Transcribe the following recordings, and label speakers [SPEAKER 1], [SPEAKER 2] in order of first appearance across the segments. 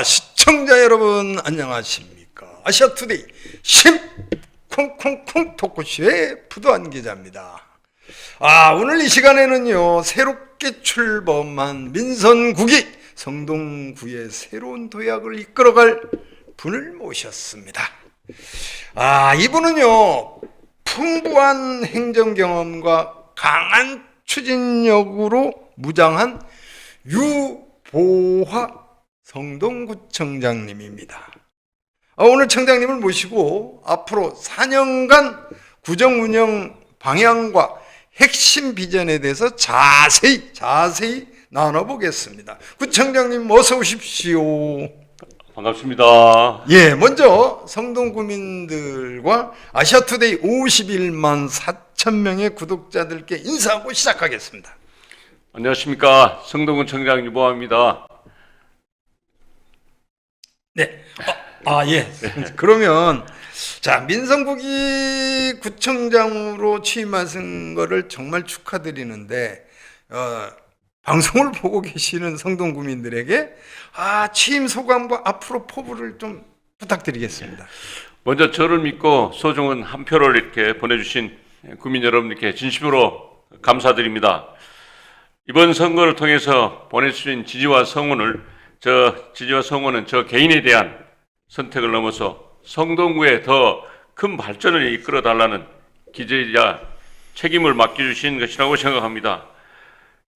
[SPEAKER 1] 시청자 여러분 안녕하십니까? 아시아투데이 콩콩콩 토크쇼의 부도한 기자입니다. 오늘 이 시간에는요, 새롭게 출범한 민선국이 성동구의 새로운 도약을 이끌어갈 분을 모셨습니다. 이분은요, 풍부한 행정 경험과 강한 추진력으로 무장한 유보화 성동구청장님입니다. 오늘 청장님을 모시고 앞으로 4년간 구정 운영 방향과 핵심 비전에 대해서 자세히 나눠보겠습니다. 구청장님 어서 오십시오.
[SPEAKER 2] 반갑습니다.
[SPEAKER 1] 먼저 성동구민들과 아시아투데이 51만 4천 명의 구독자들께 인사하고 시작하겠습니다.
[SPEAKER 2] 안녕하십니까. 성동구청장 유보화입니다.
[SPEAKER 1] 그러면 민선국이 구청장으로 취임하신 거를 정말 축하드리는데 방송을 보고 계시는 성동구민들에게 취임 소감과 앞으로 포부를 좀 부탁드리겠습니다.
[SPEAKER 2] 먼저 저를 믿고 소중한 한 표를 이렇게 보내주신 구민 여러분께 진심으로 감사드립니다. 이번 선거를 통해서 보내주신 지지와 성원은 저 개인에 대한 선택을 넘어서 성동구에 더 큰 발전을 이끌어 달라는 기재자 책임을 맡겨주신 것이라고 생각합니다.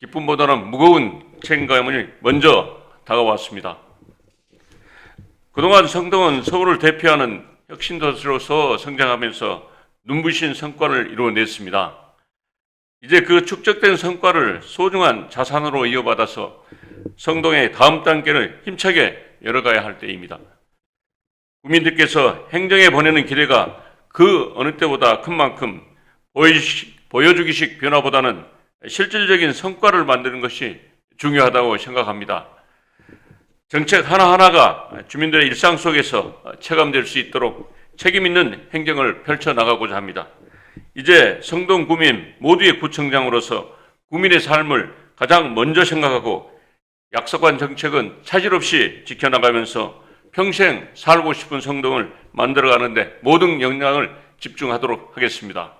[SPEAKER 2] 기쁨보다는 무거운 책임감이 먼저 다가왔습니다. 그동안 성동은 서울을 대표하는 혁신도시로서 성장하면서 눈부신 성과를 이루어냈습니다. 이제 그 축적된 성과를 소중한 자산으로 이어받아서 성동의 다음 단계를 힘차게 열어가야 할 때입니다. 국민들께서 행정에 보내는 기대가 그 어느 때보다 큰 만큼 보여주기식 변화보다는 실질적인 성과를 만드는 것이 중요하다고 생각합니다. 정책 하나하나가 주민들의 일상 속에서 체감될 수 있도록 책임 있는 행정을 펼쳐나가고자 합니다. 이제 성동구민 모두의 구청장으로서 국민의 삶을 가장 먼저 생각하고 약속한 정책은 차질 없이 지켜나가면서 평생 살고 싶은 성동을 만들어가는데 모든 역량을 집중하도록 하겠습니다.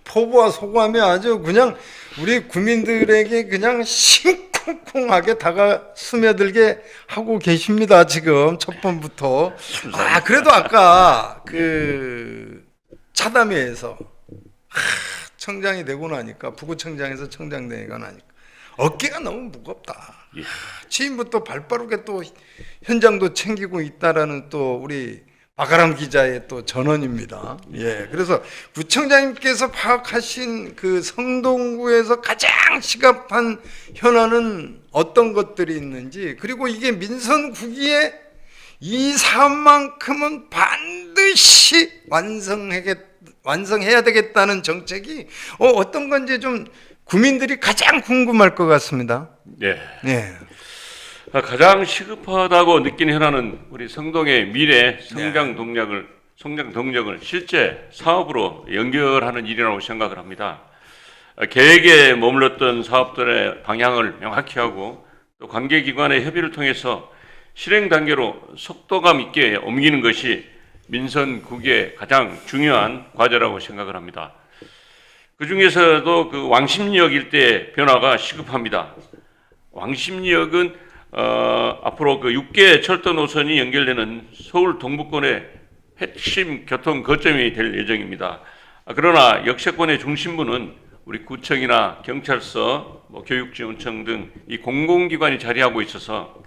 [SPEAKER 1] 포부와 소감이 아주 그냥 우리 국민들에게 그냥 심쿵쿵하게 스며들게 하고 계십니다. 지금 첫 번부터. 그래도 아까 차담회에서 청장이 되고 나니까, 부구청장에서 청장 되고 나니까 어깨가 너무 무겁다. 취임부터 발빠르게 또 현장도 챙기고 있다라는 또 우리 박아람 기자의 또 전언입니다. 그래서 구청장님께서 파악하신 그 성동구에서 가장 시급한 현안은 어떤 것들이 있는지, 그리고 이게 민선국의 이 사업만큼은 반드시 완성해야 되겠다는 정책이 어떤 건지 좀 국민들이 가장 궁금할 것 같습니다.
[SPEAKER 2] 가장 시급하다고 느끼는 현안은 우리 성동의 미래 성장 동력을 실제 사업으로 연결하는 일이라고 생각을 합니다. 계획에 머물렀던 사업들의 방향을 명확히 하고 또 관계기관의 협의를 통해서 실행 단계로 속도감 있게 옮기는 것이 민선국의 가장 중요한 과제라고 생각을 합니다. 그 중에서도 그 왕십리역 일대 변화가 시급합니다. 왕십리역은 앞으로 그 6개 철도 노선이 연결되는 서울 동부권의 핵심 교통 거점이 될 예정입니다. 그러나 역세권의 중심부는 우리 구청이나 경찰서, 교육지원청 등 이 공공기관이 자리하고 있어서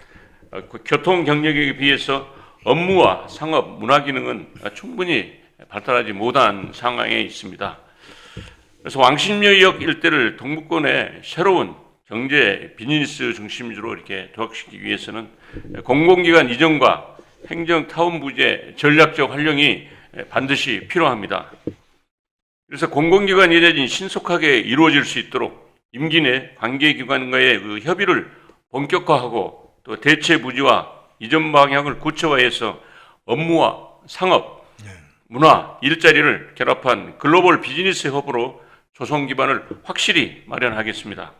[SPEAKER 2] 교통 경력에 비해서 업무와 상업, 문화 기능은 충분히 발달하지 못한 상황에 있습니다. 그래서 왕십리역 일대를 동부권의 새로운 경제 비즈니스 중심지로 이렇게 도약시키기 위해서는 공공기관 이전과 행정타운부의 전략적 활용이 반드시 필요합니다. 그래서 공공기관 이전이 신속하게 이루어질 수 있도록 임기 내 관계기관과의 그 협의를 본격화하고 또 대체 부지와 이전 방향을 구체화해서 업무와 상업, 문화, 일자리를 결합한 글로벌 비즈니스 허브로 조성 기반을 확실히 마련하겠습니다.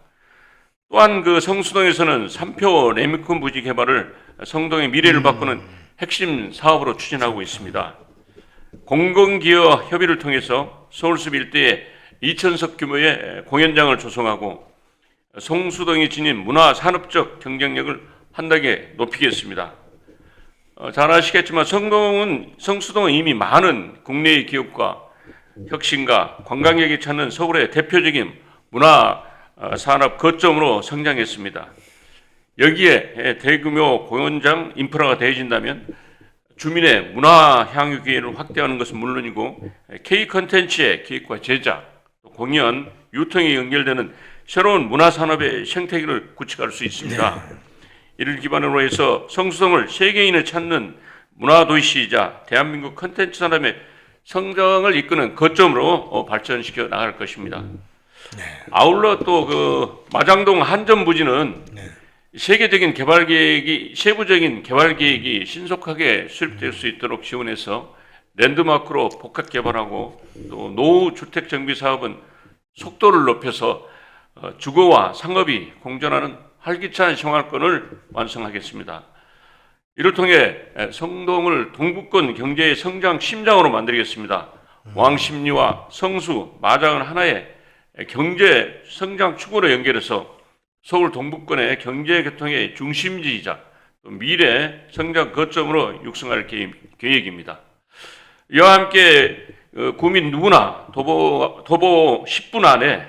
[SPEAKER 2] 또한 그 성수동에서는 3표 레미콘 부지 개발을 성동의 미래를 바꾸는 핵심 사업으로 추진하고 있습니다. 공공기업 협의를 통해서 서울숲 일대에 2,000석 규모의 공연장을 조성하고 성수동이 지닌 문화산업적 경쟁력을 한 단계 높이겠습니다. 잘 아시겠지만 성수동은 이미 많은 국내의 기업과 혁신과 관광객이 찾는 서울의 대표적인 문화산업 거점으로 성장했습니다. 여기에 대규모 공연장 인프라가 더해진다면 주민의 문화 향유 기회를 확대하는 것은 물론이고 K 컨텐츠의 기획과 제작, 공연, 유통이 연결되는 새로운 문화산업의 생태계를 구축할 수 있습니다. 이를 기반으로 해서 성수동을 세계인을 찾는 문화도시이자 대한민국 컨텐츠 산업의 성장을 이끄는 거점으로 발전시켜 나갈 것입니다. 아울러 또 그 마장동 한전 부지는 세부적인 개발 계획이 신속하게 수립될 수 있도록 지원해서 랜드마크로 복합 개발하고 또 노후 주택 정비 사업은 속도를 높여서 주거와 상업이 공존하는 활기찬 생활권을 완성하겠습니다. 이를 통해 성동을 동부권 경제의 성장 심장으로 만들겠습니다. 왕십리와 성수, 마장은 하나의 경제 성장 축으로 연결해서 서울 동부권의 경제 교통의 중심지이자 미래 성장 거점으로 육성할 계획입니다. 이와 함께 구민 누구나 도보 10분 안에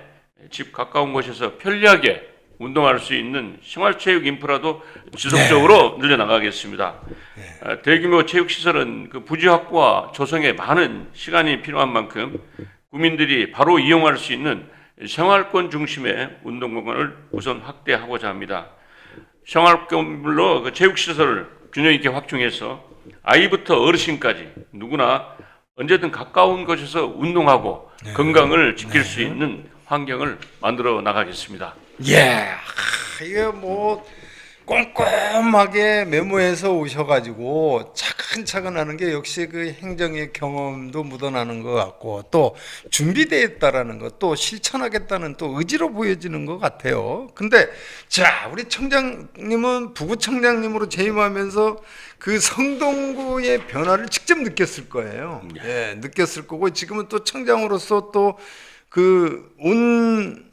[SPEAKER 2] 집 가까운 곳에서 편리하게 운동할 수 있는 생활체육 인프라도 지속적으로 늘려나가겠습니다. 대규모 체육시설은 그 부지 확보와 조성에 많은 시간이 필요한 만큼 구민들이 바로 이용할 수 있는 생활권 중심의 운동공간을 우선 확대하고자 합니다. 생활권별로 그 체육시설을 균형 있게 확충해서 아이부터 어르신까지 누구나 언제든 가까운 곳에서 운동하고 건강을 지킬 수 있는 환경을 만들어 나가겠습니다.
[SPEAKER 1] 이게 뭐 꼼꼼하게 메모해서 오셔가지고 차근차근 하는 게 역시 그 행정의 경험도 묻어나는 것 같고 또 준비되어 있다라는 것, 또 실천하겠다는 또 의지로 보여지는 것 같아요. 근데 자, 우리 청장님은 부구청장님으로 재임하면서 그 성동구의 변화를 직접 느꼈을 거예요. 느꼈을 거고 지금은 또 청장으로서 또 그 온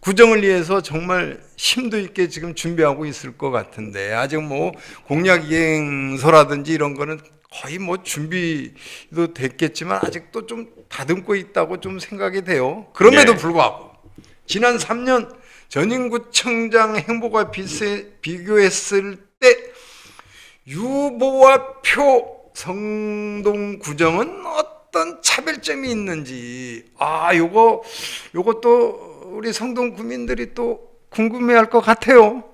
[SPEAKER 1] 구정을 위해서 정말 심도 있게 지금 준비하고 있을 것 같은데 아직 뭐 공약 이행서라든지 이런 거는 거의 뭐 준비도 됐겠지만 아직도 좀 다듬고 있다고 좀 생각이 돼요. 그럼에도 불구하고 지난 3년 전인구청장 행보가 비교했을 때 유보와 표 성동구정은 어떤 차별점이 있는지 요것도 우리 성동 구민들이 또 궁금해할 것 같아요.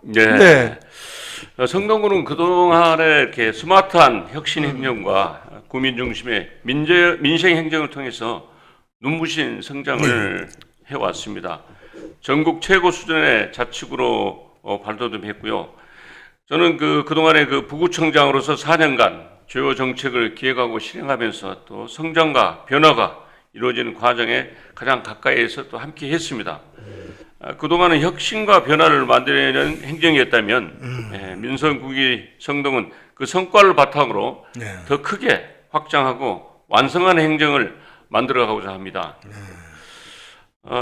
[SPEAKER 2] 성동구는 그동안에 이렇게 스마트한 혁신 행정과 구민 중심의 민생 행정을 통해서 눈부신 성장을 해왔습니다. 전국 최고 수준의 자치구로 발돋움했고요. 저는 그동안에 그 부구청장으로서 4년간 주요 정책을 기획하고 실행하면서 또 성장과 변화가 이루어지는 과정에 가장 가까이에서 또 함께 했습니다. 그동안은 혁신과 변화를 만들어내는 행정이었다면 민선구기 성동은 그 성과를 바탕으로 더 크게 확장하고 완성한 행정을 만들어가고자 합니다.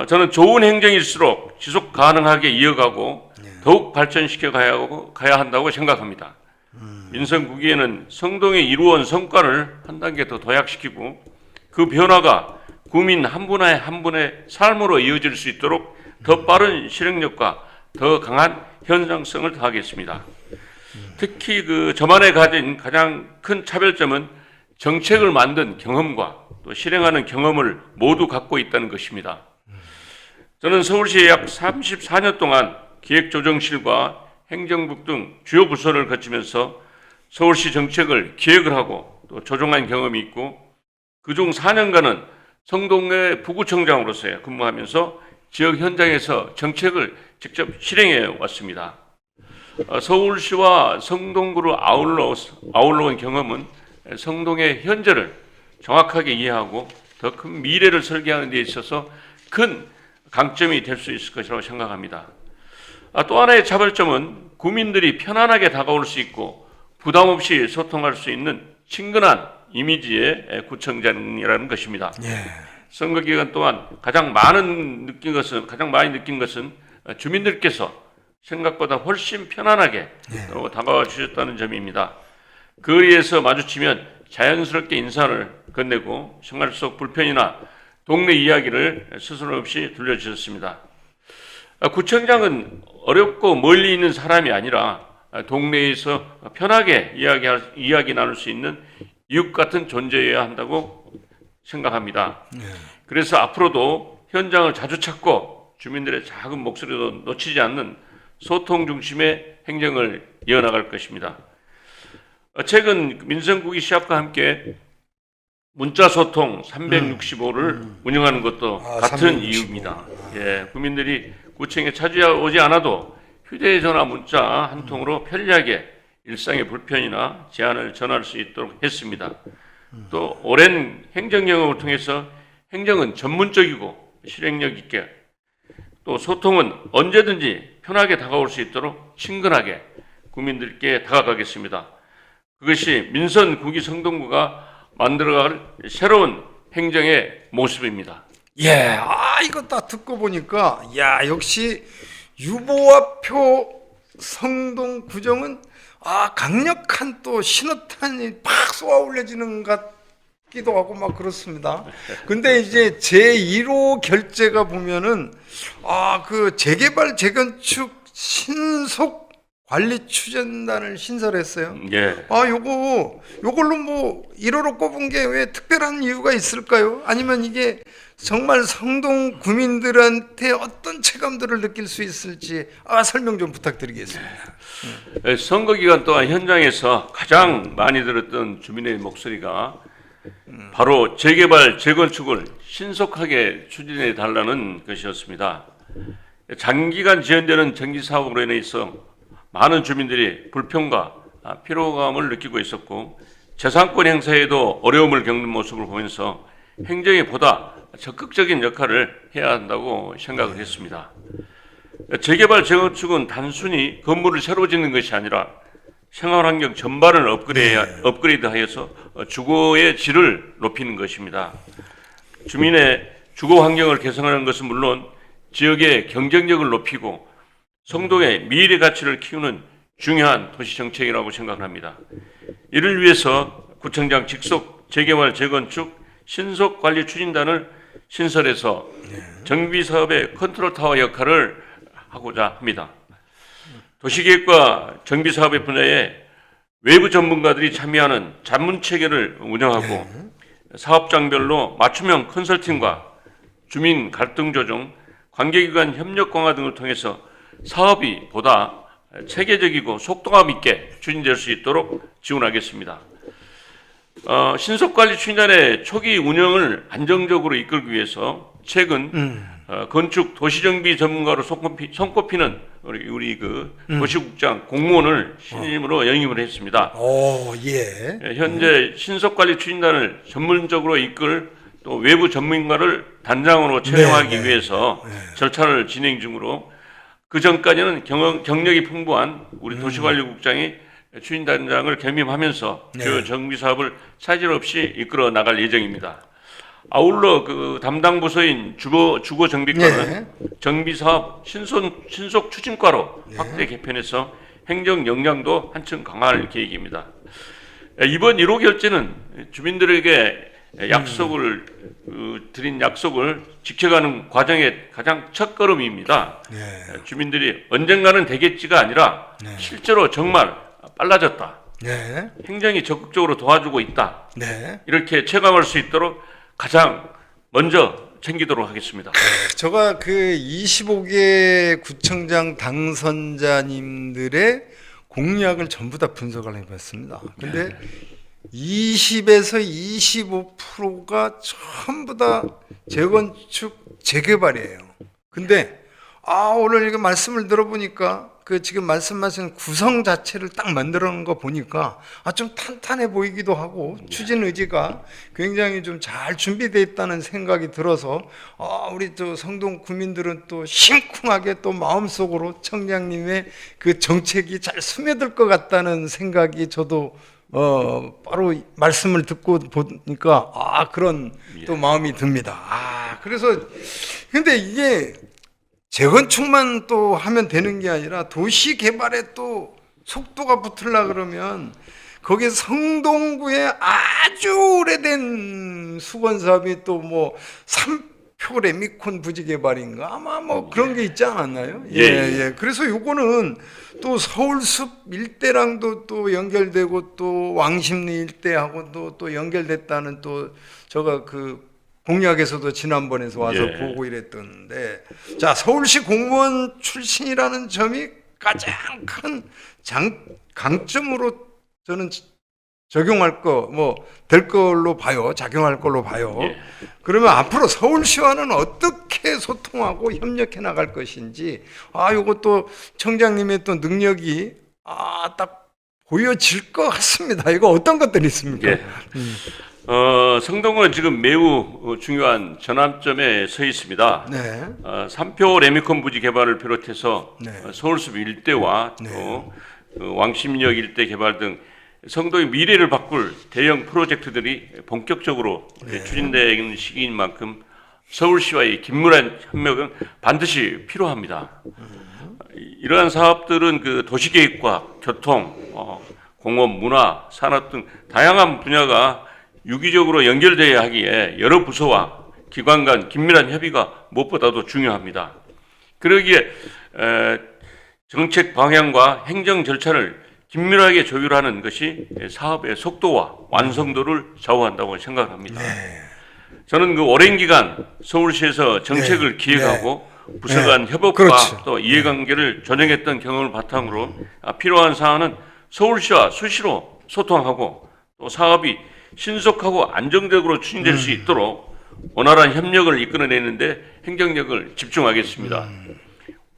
[SPEAKER 2] 저는 좋은 행정일수록 지속 가능하게 이어가고 더욱 발전시켜 가야 한다고 생각합니다. 민선구기에는 성동이 이루어온 성과를 한 단계 더 도약시키고 그 변화가 구민 한 분의 한 분의 삶으로 이어질 수 있도록 더 빠른 실행력과 더 강한 현장성을 더하겠습니다. 특히 저만의 가진 가장 큰 차별점은 정책을 만든 경험과 또 실행하는 경험을 모두 갖고 있다는 것입니다. 저는 서울시에 약 34년 동안 기획조정실과 행정부 등 주요 부서를 거치면서 서울시 정책을 기획을 하고 또 조정한 경험이 있고 그중 4년간은 성동의 부구청장으로서 근무하면서 지역 현장에서 정책을 직접 실행해 왔습니다. 서울시와 성동구를 아울러온 경험은 성동의 현재를 정확하게 이해하고 더 큰 미래를 설계하는 데 있어서 큰 강점이 될 수 있을 것이라고 생각합니다. 또 하나의 차별점은 구민들이 편안하게 다가올 수 있고 부담 없이 소통할 수 있는 친근한 이미지의 구청장이라는 것입니다.
[SPEAKER 1] 예.
[SPEAKER 2] 선거 기간 동안 가장 많이 느낀 것은 주민들께서 생각보다 훨씬 편안하게 다가와 주셨다는 점입니다. 거리에서 마주치면 자연스럽게 인사를 건네고 생활 속 불편이나 동네 이야기를 스스럼 없이 들려주셨습니다. 구청장은 어렵고 멀리 있는 사람이 아니라 동네에서 편하게 이야기 나눌 수 있는 이웃 같은 존재여야 한다고 생각합니다. 그래서 앞으로도 현장을 자주 찾고 주민들의 작은 목소리도 놓치지 않는 소통 중심의 행정을 이어나갈 것입니다. 최근 민선국이 시합과 함께 문자 소통 365를 운영하는 것도 같은
[SPEAKER 1] 365.
[SPEAKER 2] 이유입니다. 예, 구민들이 구청에 찾아오지 않아도 휴대전화 문자 한 통으로 편리하게 일상의 불편이나 제안을 전할 수 있도록 했습니다. 또 오랜 행정 경험을 통해서 행정은 전문적이고 실행력 있게 또 소통은 언제든지 편하게 다가올 수 있도록 친근하게 국민들께 다가가겠습니다. 그것이 민선 구기 성동구가 만들어갈 새로운 행정의 모습입니다.
[SPEAKER 1] 예, 이거 딱 듣고 보니까, 역시 유보와표 성동 구정은, 강력한 또 신호탄이 팍 쏘아 올려지는 것 같기도 하고 막 그렇습니다. 근데 이제 제1호 결재가 보면은, 그 재개발, 재건축 신속 관리 추진단을 신설했어요.
[SPEAKER 2] 예.
[SPEAKER 1] 요걸로 뭐 1호로 꼽은 게 왜 특별한 이유가 있을까요? 아니면 이게 정말 성동 구민들한테 어떤 체감들을 느낄 수 있을지 설명 좀 부탁드리겠습니다.
[SPEAKER 2] 선거 기간 동안 현장에서 가장 많이 들었던 주민의 목소리가 바로 재개발, 재건축을 신속하게 추진해 달라는 것이었습니다. 장기간 지연되는 정기 사업으로 인해서 많은 주민들이 불평과 피로감을 느끼고 있었고 재산권 행사에도 어려움을 겪는 모습을 보면서 행정이 보다 적극적인 역할을 해야 한다고 생각을 했습니다. 재개발, 재건축은 단순히 건물을 새로 짓는 것이 아니라 생활환경 전반을 업그레이드하여서 주거의 질을 높이는 것입니다. 주민의 주거 환경을 개선하는 것은 물론 지역의 경쟁력을 높이고 성동의 미래 가치를 키우는 중요한 도시 정책이라고 생각합니다. 이를 위해서 구청장 직속 재개발, 재건축 신속관리 추진단을 신설해서 정비사업의 컨트롤타워 역할을 하고자 합니다. 도시계획과 정비사업의 분야에 외부 전문가들이 참여하는 자문체계를 운영하고 사업장별로 맞춤형 컨설팅과 주민 갈등 조정, 관계기관 협력 강화 등을 통해서 사업이 보다 체계적이고 속도감 있게 추진될 수 있도록 지원하겠습니다. 신속관리 추진단의 초기 운영을 안정적으로 이끌기 위해서 최근 건축 도시정비 전문가로 손꼽히는 우리 도시국장 공무원을 신임으로 영입을 했습니다. 현재 신속관리 추진단을 전문적으로 이끌 또 외부 전문가를 단장으로 채용하기 위해서 절차를 진행 중으로 그 전까지는 경력이 풍부한 우리 도시관리국장이 추진단장을 겸임하면서 주요 정비사업을 차질 없이 이끌어 나갈 예정입니다. 아울러 그 담당 부서인 주거정비과는 정비사업 신속 추진과로 확대 개편해서 행정 역량도 한층 강화할 계획입니다. 이번 1호 결재는 주민들에게 드린 약속을 지켜가는 과정의 가장 첫걸음입니다. 주민들이 언젠가는 되겠지가 아니라 실제로 정말 빨라졌다. 행정이 적극적으로 도와주고 있다. 이렇게 체감할 수 있도록 가장 먼저 챙기도록 하겠습니다.
[SPEAKER 1] 제가 그 25개 구청장 당선자님들의 공약을 전부 다 분석을 해봤습니다. 근데 20에서 25%가 전부 다 재건축, 재개발이에요. 근데 오늘 이거 말씀을 들어보니까 그 지금 말씀하신 구성 자체를 딱 만들어 놓은 거 보니까 좀 탄탄해 보이기도 하고 추진 의지가 굉장히 좀 잘 준비되어 있다는 생각이 들어서 우리 또 성동 구민들은 또 심쿵하게 또 마음속으로 청장님의 그 정책이 잘 스며들 것 같다는 생각이 저도 바로 말씀을 듣고 보니까 그런 또 마음이 듭니다. 그래서 근데 이게 재건축만 또 하면 되는 게 아니라 도시 개발에 또 속도가 붙으려 그러면 거기에 성동구에 아주 오래된 수건 사업이 또 뭐 삼표 레미콘 부지 개발인가 아마 뭐 그런 게 있지 않았나요? 예. 그래서 요거는 또 서울숲 일대랑도 또 연결되고 또 왕십리 일대하고도 또 연결됐다는 또 제가 그 공약에서도 지난번에서 와서 보고 이랬던데, 자, 서울시 공무원 출신이라는 점이 가장 큰 강점으로 저는 적용할 될 걸로 봐요. 작용할 걸로 봐요. 그러면 앞으로 서울시와는 어떻게 소통하고 협력해 나갈 것인지, 요것도 청장님의 또 능력이 딱 보여질 것 같습니다. 이거 어떤 것들이 있습니까?
[SPEAKER 2] 성동은 지금 매우 중요한 전환점에 서 있습니다. 삼표 레미콘 부지 개발을 비롯해서 서울숲 일대와 또 왕십리역 일대 개발 등 성동의 미래를 바꿀 대형 프로젝트들이 본격적으로 추진되는 시기인 만큼 서울시와의 긴밀한 협력은 반드시 필요합니다. 이러한 사업들은 그 도시계획과 교통, 공업, 문화, 산업 등 다양한 분야가 유기적으로 연결되어야 하기에 여러 부서와 기관 간 긴밀한 협의가 무엇보다도 중요합니다. 그러기에 정책 방향과 행정 절차를 긴밀하게 조율하는 것이 사업의 속도와 완성도를 좌우한다고 생각을 합니다. 저는 그 오랜 기간 서울시에서 정책을 기획하고 부서 간 협업과 또 이해관계를 조정했던 경험을 바탕으로 필요한 사안은 서울시와 수시로 소통하고 또 사업이 신속하고 안정적으로 추진될 수 있도록 원활한 협력을 이끌어내는데 행정력을 집중하겠습니다.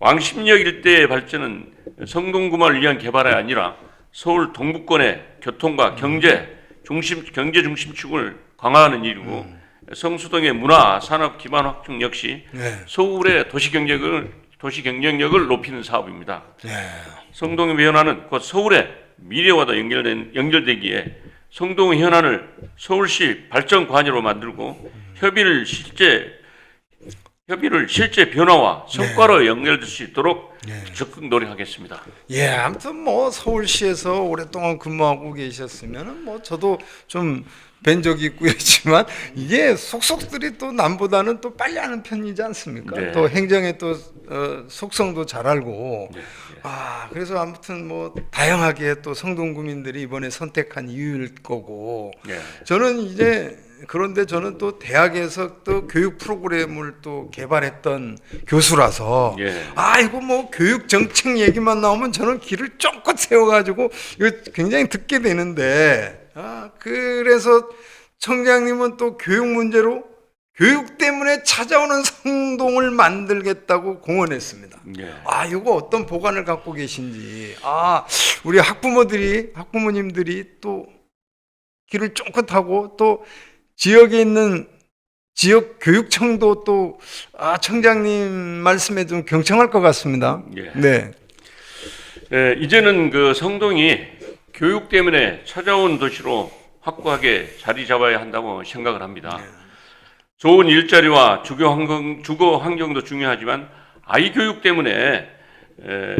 [SPEAKER 2] 왕십리역 일대의 발전은 성동구만을 위한 개발이 아니라 서울 동부권의 교통과 경제 중심축을 강화하는 일이고 성수동의 문화 산업 기반 확충 역시 서울의 도시 경쟁력을 높이는 사업입니다. 성동의 변화는 곧 서울의 미래와도 연결되기에 성동의 현안을 서울시 발전 관여로 만들고 협의를 실제 변화와 성과로 연결될 수 있도록 적극 노력하겠습니다.
[SPEAKER 1] 아무튼 뭐 서울시에서 오랫동안 근무하고 계셨으면 저도 좀 뵌 적이 있고 그렇지만 이게 속속들이 또 남보다는 또 빨리 하는 편이지 않습니까? 또 행정의 또 속성도 잘 알고 그래서 아무튼 뭐 다양하게 또 성동구민들이 이번에 선택한 이유일 거고 저는 그런데 저는 또 대학에서 또 교육 프로그램을 또 개발했던 교수라서 이거 뭐 교육 정책 얘기만 나오면 저는 귀를 쫑긋 세워가지고 이거 굉장히 듣게 되는데 그래서 청장님은 또 교육 문제로 교육 때문에 찾아오는 성동을 만들겠다고 공언했습니다. 이거 어떤 보관을 갖고 계신지 우리 학부모님들이 또 귀를 쫑긋하고 또 지역에 있는 지역 교육청도 또 청장님 말씀에 좀 경청할 것 같습니다.
[SPEAKER 2] 이제는 그 성동이 교육 때문에 찾아온 도시로 확고하게 자리 잡아야 한다고 생각을 합니다. 좋은 일자리와 주거 환경도 중요하지만 아이 교육 때문에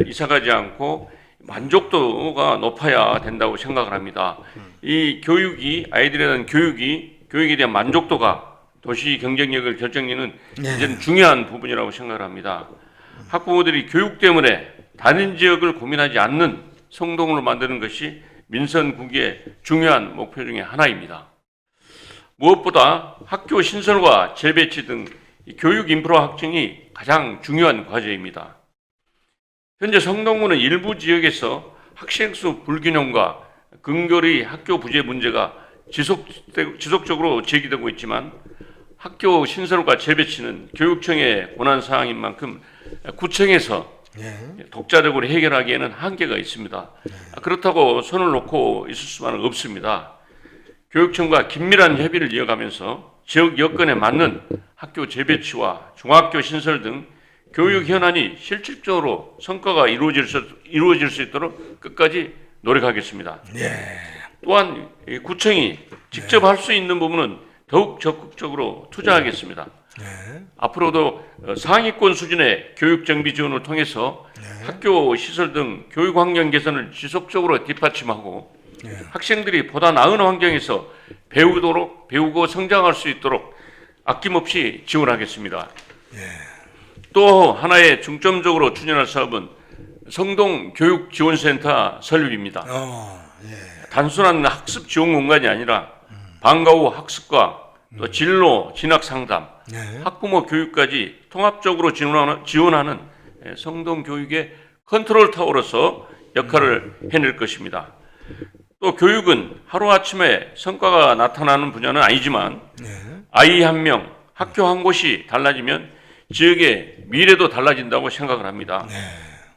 [SPEAKER 2] 이사가지 않고 만족도가 높아야 된다고 생각을 합니다. 이 아이들에 대한 교육에 대한 만족도가 도시 경쟁력을 결정짓는 이제는 중요한 부분이라고 생각을 합니다. 학부모들이 교육 때문에 다른 지역을 고민하지 않는 성동을 만드는 것이 민선국의 중요한 목표 중에 하나입니다. 무엇보다 학교 신설과 재배치 등 교육 인프라 확충이 가장 중요한 과제입니다. 현재 성동구는 일부 지역에서 학생 수 불균형과 근거리 학교 부재 문제가 지속적으로 제기되고 있지만 학교 신설과 재배치는 교육청의 권한 사항인 만큼 구청에서 독자적으로 해결하기에는 한계가 있습니다. 그렇다고 손을 놓고 있을 수만은 없습니다. 교육청과 긴밀한 협의를 이어가면서 지역 여건에 맞는 학교 재배치와 중학교 신설 등 교육 현안이 실질적으로 성과가 이루어질 수 있도록 끝까지 노력하겠습니다. 또한 구청이 직접 할 수 있는 부분은 더욱 적극적으로 투자하겠습니다. 앞으로도 상위권 수준의 교육 정비 지원을 통해서 학교 시설 등 교육 환경 개선을 지속적으로 뒷받침하고 학생들이 보다 나은 환경에서 배우고 성장할 수 있도록 아낌없이 지원하겠습니다. 또 하나의 중점적으로 추진할 사업은 성동 교육지원센터 설립입니다. 단순한 학습 지원 공간이 아니라 방과 후 학습과 또 진로, 진학 상담, 학부모 교육까지 통합적으로 지원하는 성동 교육의 컨트롤 타워로서 역할을 해낼 것입니다. 또 교육은 하루아침에 성과가 나타나는 분야는 아니지만 아이 한 명, 학교 한 곳이 달라지면 지역의 미래도 달라진다고 생각을 합니다.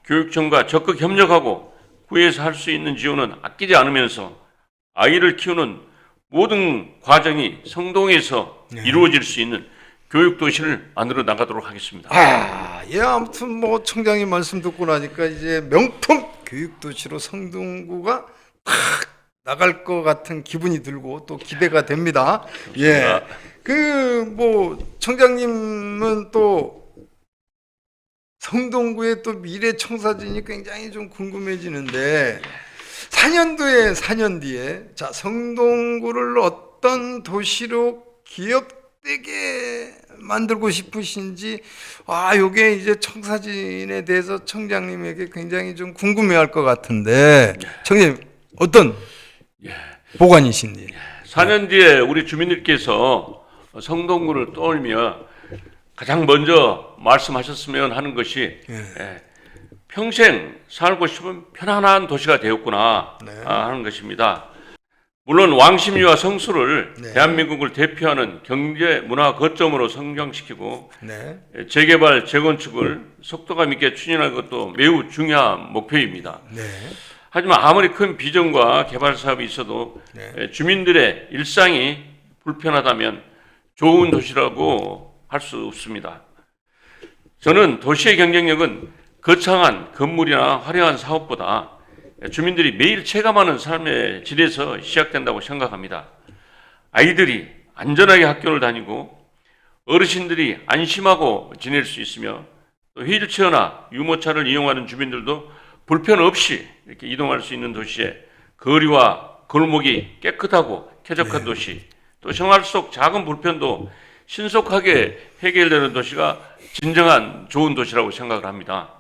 [SPEAKER 2] 교육청과 적극 협력하고 구에서 할 수 있는 지원은 아끼지 않으면서 아이를 키우는 모든 과정이 성동에서 이루어질 수 있는 교육도시를 만들어 나가도록 하겠습니다.
[SPEAKER 1] 아무튼 뭐 청장님 말씀 듣고 나니까 이제 명품 교육도시로 성동구가 탁 나갈 것 같은 기분이 들고 또 기대가 됩니다. 뭐 청장님은 또 성동구의 또 미래 청사진이 굉장히 좀 궁금해지는데 4년 뒤에 자 성동구를 어떤 도시로 기억되게 만들고 싶으신지 요게 이제 청사진에 대해서 청장님에게 굉장히 좀 궁금해할 것 같은데 청장님 어떤 보관이신지
[SPEAKER 2] 4년 뒤에 우리 주민들께서 성동구를 떠올리며 가장 먼저 말씀하셨으면 하는 것이 평생 살고 싶은 편안한 도시가 되었구나 하는 것입니다. 물론 왕십리와 성수를 대한민국을 대표하는 경제 문화 거점으로 성장시키고 재개발, 재건축을 속도감 있게 추진하는 것도 매우 중요한 목표입니다. 하지만 아무리 큰 비전과 개발 사업이 있어도 주민들의 일상이 불편하다면 좋은 도시라고 할 수 없습니다. 저는 도시의 경쟁력은 거창한 건물이나 화려한 사업보다 주민들이 매일 체감하는 삶의 질에서 시작된다고 생각합니다. 아이들이 안전하게 학교를 다니고 어르신들이 안심하고 지낼 수 있으며 또 휠체어나 유모차를 이용하는 주민들도 불편 없이 이렇게 이동할 수 있는 도시에 거리와 골목이 깨끗하고 쾌적한 도시, 또 생활 속 작은 불편도 신속하게 해결되는 도시가 진정한 좋은 도시라고 생각을 합니다.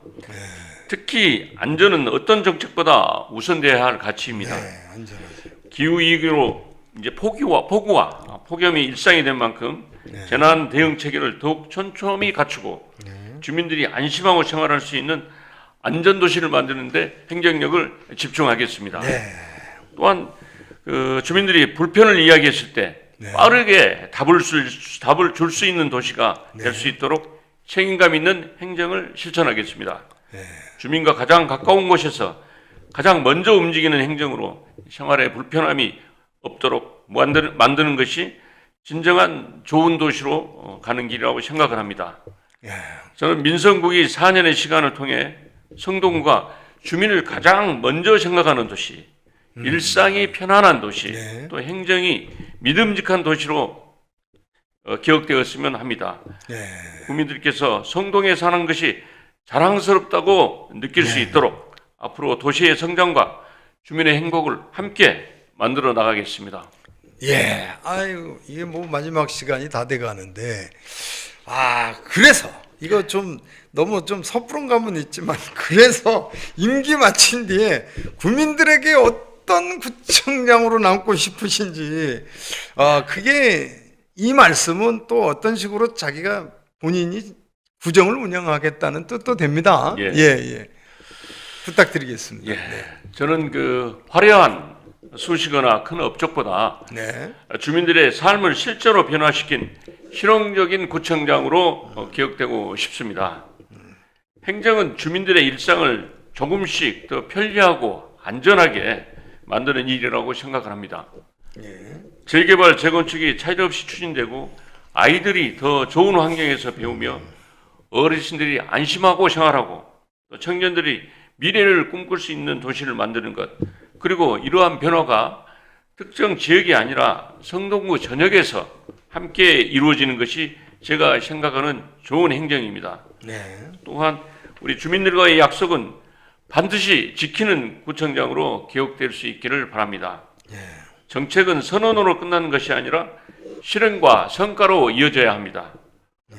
[SPEAKER 2] 특히 안전은 어떤 정책보다 우선돼야 할 가치입니다. 기후 위기로 이제 폭염이 일상이 된 만큼 재난 대응 체계를 더욱 촘촘히 갖추고 주민들이 안심하고 생활할 수 있는 안전 도시를 만드는데 행정력을 집중하겠습니다. 또한 주민들이 불편을 이야기했을 때 빠르게 답을 줄 수 있는 도시가 될 수 있도록 책임감 있는 행정을 실천하겠습니다. 주민과 가장 가까운 곳에서 가장 먼저 움직이는 행정으로 생활에 불편함이 없도록 만드는 것이 진정한 좋은 도시로 가는 길이라고 생각을 합니다. 저는 민선국이 4년의 시간을 통해 성동구가 주민을 가장 먼저 생각하는 도시, 일상이 편안한 도시, 또 행정이 믿음직한 도시로 기억되었으면 합니다. 국민들께서 성동에 사는 것이 자랑스럽다고 느낄 수 있도록 앞으로 도시의 성장과 주민의 행복을 함께 만들어 나가겠습니다. 이게 뭐
[SPEAKER 1] 마지막 시간이 다 돼가는데 그래서 이거 좀 너무 좀 섣부른 감은 있지만 그래서 임기 마친 뒤에 국민들에게 어떤 구청장으로 남고 싶으신지 그게 이 말씀은 또 어떤 식으로 자기가 본인이 구정을 운영하겠다는 뜻도 됩니다. 부탁드리겠습니다.
[SPEAKER 2] 저는 화려한 수식어나 큰 업적보다 주민들의 삶을 실제로 변화시킨 실용적인 구청장으로 기억되고 싶습니다. 행정은 주민들의 일상을 조금씩 더 편리하고 안전하게 만드는 일이라고 생각을 합니다. 재개발, 재건축이 차질없이 추진되고 아이들이 더 좋은 환경에서 배우며 어르신들이 안심하고 생활하고 또 청년들이 미래를 꿈꿀 수 있는 도시를 만드는 것, 그리고 이러한 변화가 특정 지역이 아니라 성동구 전역에서 함께 이루어지는 것이 제가 생각하는 좋은 행정입니다. 또한 우리 주민들과의 약속은 반드시 지키는 구청장으로 기억될 수 있기를 바랍니다. 정책은 선언으로 끝나는 것이 아니라 실행과 성과로 이어져야 합니다.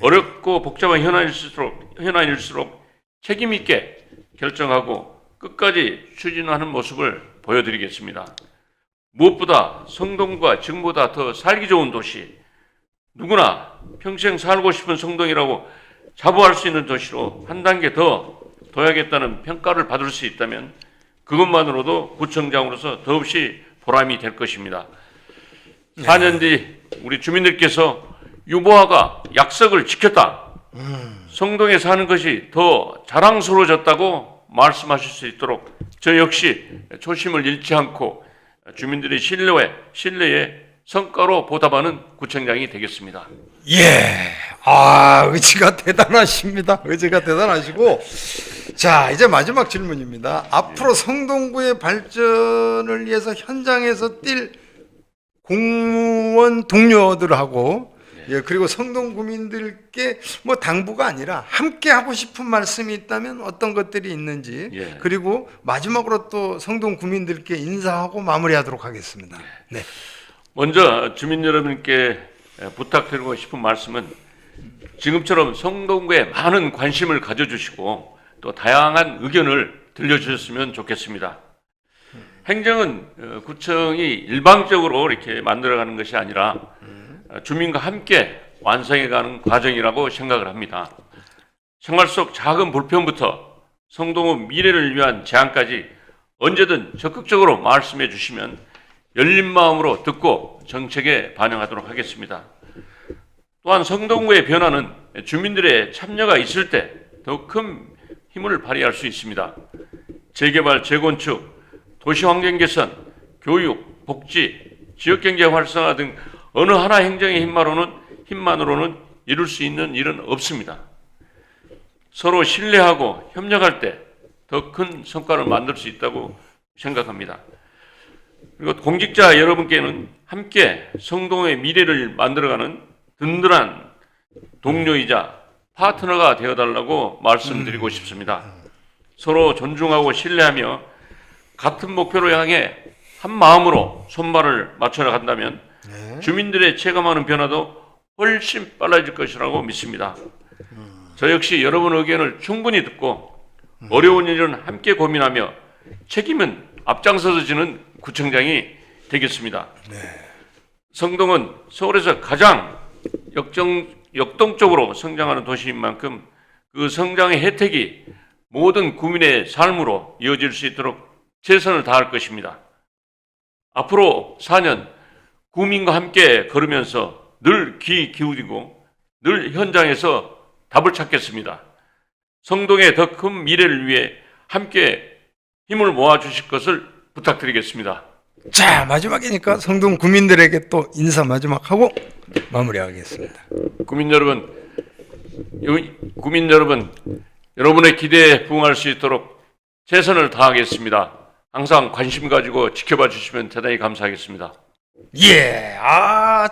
[SPEAKER 2] 어렵고 복잡한 현안일수록 책임 있게 결정하고 끝까지 추진하는 모습을 보여드리겠습니다. 무엇보다 성동구가 지금보다 더 살기 좋은 도시, 누구나 평생 살고 싶은 성동이라고 자부할 수 있는 도시로 한 단계 더 둬야겠다는 평가를 받을 수 있다면 그것만으로도 구청장으로서 더없이 보람이 될 것입니다. 4년 뒤 우리 주민들께서 유보아가 약속을 지켰다, 성동에 사는 것이 더 자랑스러워졌다고 말씀하실 수 있도록 저 역시 초심을 잃지 않고 주민들의 신뢰에 성과로 보답하는 구청장이 되겠습니다.
[SPEAKER 1] 의지가 대단하십니다. 의지가 대단하시고, 자, 이제 마지막 질문입니다. 앞으로 성동구의 발전을 위해서 현장에서 뛸 공무원 동료들하고, 그리고 성동구민들께 뭐 당부가 아니라 함께 하고 싶은 말씀이 있다면 어떤 것들이 있는지, 그리고 마지막으로 또 성동구민들께 인사하고 마무리하도록 하겠습니다.
[SPEAKER 2] 먼저 주민 여러분께 부탁드리고 싶은 말씀은 지금처럼 성동구에 많은 관심을 가져주시고 또 다양한 의견을 들려주셨으면 좋겠습니다. 행정은 구청이 일방적으로 이렇게 만들어가는 것이 아니라 주민과 함께 완성해가는 과정이라고 생각을 합니다. 생활 속 작은 불편부터 성동구 미래를 위한 제안까지 언제든 적극적으로 말씀해 주시면 열린 마음으로 듣고 정책에 반영하도록 하겠습니다. 또한 성동구의 변화는 주민들의 참여가 있을 때 더 큰 힘을 발휘할 수 있습니다. 재개발, 재건축, 도시환경 개선, 교육, 복지, 지역경제 활성화 등 어느 하나 행정의 힘만으로는 이룰 수 있는 일은 없습니다. 서로 신뢰하고 협력할 때 더 큰 성과를 만들 수 있다고 생각합니다. 그리고 공직자 여러분께는 함께 성동의 미래를 만들어가는 든든한 동료이자 파트너가 되어달라고 말씀드리고 싶습니다. 서로 존중하고 신뢰하며 같은 목표로 향해 한 마음으로 손발을 맞춰 나간다면 주민들의 체감하는 변화도 훨씬 빨라질 것이라고 믿습니다. 저 역시 여러분 의견을 충분히 듣고 어려운 일은 함께 고민하며 책임은 앞장서서 지는 구청장이 되겠습니다. 성동은 서울에서 가장 역동적으로 성장하는 도시인 만큼 그 성장의 혜택이 모든 구민의 삶으로 이어질 수 있도록 최선을 다할 것입니다. 앞으로 4년 구민과 함께 걸으면서 늘 귀 기울이고 늘 현장에서 답을 찾겠습니다. 성동의 더 큰 미래를 위해 함께 힘을 모아주실 것을 부탁드리겠습니다.
[SPEAKER 1] 자, 마지막이니까 성동 구민들에게 또 인사 마지막 하고 마무리하겠습니다.
[SPEAKER 2] 구민 여러분, 여러분의 기대에 부응할 수 있도록 최선을 다하겠습니다. 항상 관심 가지고 지켜봐 주시면 대단히 감사하겠습니다.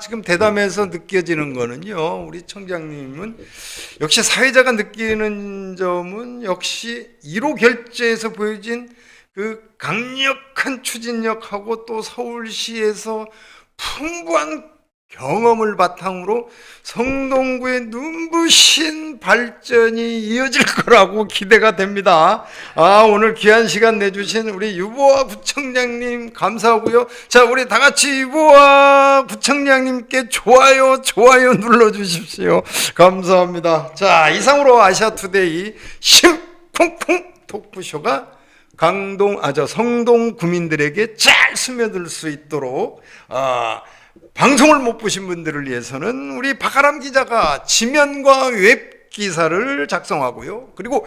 [SPEAKER 1] 지금 대담에서 느껴지는 거는요, 우리 청장님은 역시 사회자가 느끼는 점은 역시 1호 결재에서 보여진 그 강력한 추진력하고 또 서울시에서 풍부한 경험을 바탕으로 성동구의 눈부신 발전이 이어질 거라고 기대가 됩니다. 오늘 귀한 시간 내주신 우리 유보아 구청장님 감사하고요. 자, 우리 다 같이 유보아 구청장님께 좋아요 눌러주십시오. 감사합니다. 자, 이상으로 아시아투데이 심쿵쿵 토크쇼가 성동 구민들에게 잘 스며들 수 있도록 방송을 못 보신 분들을 위해서는 우리 박아람 기자가 지면과 웹 기사를 작성하고요. 그리고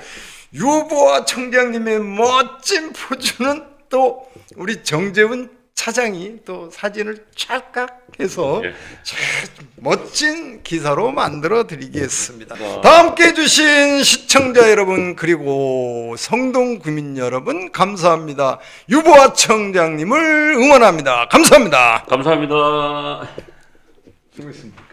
[SPEAKER 1] 유보아 청장님의 멋진 포즈는 또 우리 정재훈 차장이 또 사진을 찰칵해서
[SPEAKER 2] 예.
[SPEAKER 1] 멋진 기사로 만들어 드리겠습니다. 다 함께 해주신 시청자 여러분 그리고 성동 구민 여러분 감사합니다. 유보아 청장님을 응원합니다. 감사합니다.
[SPEAKER 2] 감사합니다.
[SPEAKER 1] 수고했습니다.